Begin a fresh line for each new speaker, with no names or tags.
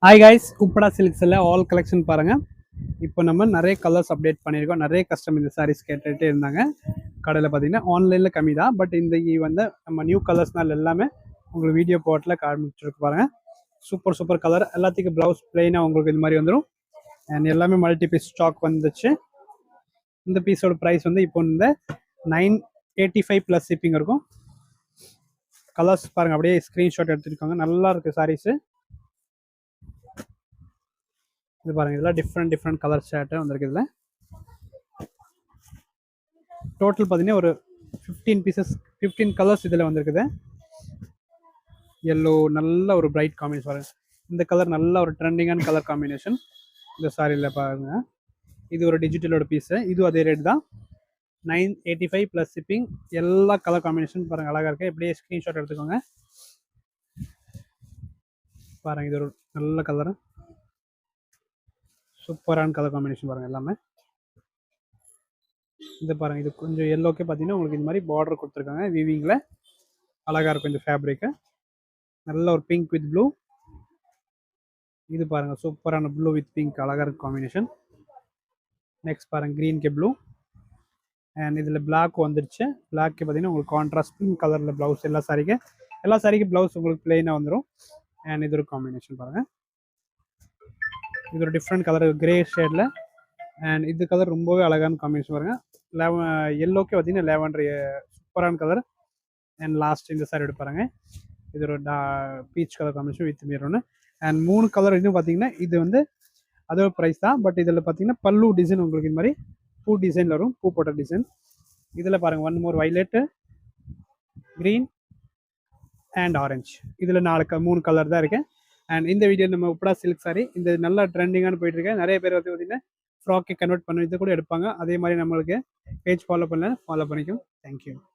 Hi guys, Uppada சில்க்ஸில் all collection பாருங்கள். இப்போ நம்ம நிறைய கலர்ஸ் அப்டேட் பண்ணியிருக்கோம். நிறைய கஸ்டமர் இந்த சாரீஸ் கேட்டுகிட்டே இருந்தாங்க. கடையில் பார்த்தீங்கன்னா ஆன்லைனில் கம்மி தான், பட் இந்த வந்து நம்ம நியூ கலர்ஸ்னால் எல்லாமே உங்களுக்கு வீடியோ போட்டில் காமிச்சிருக்கு பாருங்கள். சூப்பர் சூப்பர் கலர், எல்லாத்துக்கும் ப்ளவுஸ் பிளெயினாக உங்களுக்கு இது மாதிரி வந்துடும். அண்ட் எல்லாமே மல்டி பீஸ் ஸ்டாக் வந்துச்சு. இந்த பீஸோட ப்ரைஸ் வந்து இப்போ இந்த 985 ப்ளஸ் ஷிப்பிங் இருக்கும். கலர்ஸ் பாருங்கள், அப்படியே ஸ்க்ரீன்ஷாட் எடுத்துருக்காங்க. நல்லா இருக்குது சாரீஸு. இது பாருங்க, இதெல்லாம் டிஃப்ரெண்ட் கலர் ஷர்ட்டு வந்திருக்கு. இதில் டோட்டல் பார்த்தீங்கன்னா ஒரு 15 பீசஸ், 15 கலர்ஸ் இதில் வந்திருக்குது. எல்லோ நல்ல ஒரு பிரைட் காம்பினேஷன் பாருங்க. இந்த கலர் நல்ல ஒரு ட்ரெண்டிங்கான கலர் காம்பினேஷன் இந்த சாரியில் பாருங்க. இது ஒரு டிஜிட்டலோட பீஸு, இதுவும் அதே ரேட் தான், 985 ப்ளஸ் ஷிப்பிங். எல்லா கலர் காம்பினேஷன் பாருங்கள், அழகாக இருக்குது. எப்படியே ஸ்க்ரீன்ஷாட் எடுத்துக்கோங்க. பாருங்கள், இது ஒரு நல்ல கலர், சூப்பரான கலர் காம்பினேஷன் பாருங்கள் எல்லாமே. இது பாருங்கள், இது கொஞ்சம் எல்லோக்கே பார்த்தீங்கன்னா உங்களுக்கு இந்த மாதிரி பார்டர் கொடுத்துருக்காங்க வீவிங்கில். அழகாக இருக்கும் இந்த ஃபேப்ரிக்கு. நல்ல ஒரு பிங்க் வித் ப்ளூ. இது பாருங்கள், சூப்பரான ப்ளூ வித் பிங்க், அழகாக இருக்கும் காம்பினேஷன். நெக்ஸ்ட் பாருங்கள், க்ரீன்கே ப்ளூ. அண்ட் இதில் பிளாக் வந்துருச்சு. பிளாக்கு பார்த்தீங்கன்னா உங்களுக்கு கான்ட்ராஸ்ட் பிங்க் கலரில் ப்ளவுஸ். எல்லா சாரிக்கு ப்ளவுஸ் உங்களுக்கு பிளெயினாக வந்துடும். அண்ட் இது ஒரு காம்பினேஷன் பாருங்கள். இது ஒரு டிஃப்ரெண்ட் கலர், கிரே ஷேடில். அண்ட் இது கலர் ரொம்பவே அழகான காம்பினேஷன் பாருங்கள். எல்லோக்கே பார்த்தீங்கன்னா லேவண்டர், சூப்பரான கலர். அண்ட் லாஸ்ட் இந்த சாரி எடுப்பாருங்க. இது ஒரு peach colour combination with maroon. And 3 colour இதுவும் பார்த்தீங்கன்னா இது வந்து அதோட ப்ரைஸ் தான். பட் இதில் பார்த்தீங்கன்னா பல்லு டிசைன் உங்களுக்கு இது மாதிரி பூ டிசைன் வரும், பூ போட்ட டிசைன். இதில் பாருங்கள், 1 மோர் வைலட்டு, க்ரீன் அண்ட் ஆரஞ்சு. இதில் 3 கலர் தான் இருக்குது. அண்ட் இந்த வீடியோ நம்ம உப்படா சில்க் சாரி இந்த நல்ல ட்ரெண்டிங்கான போயிட்டுருக்கேன். நிறைய பேர் வந்து பார்த்தீங்கன்னா ஃப்ராக்கை கன்வெர்ட் பண்ணி இது கூட எடுப்பாங்க. அதே மாதிரி நம்மளுக்கு பேஜ் ஃபாலோ பண்ணிக்கும். தேங்க்யூ.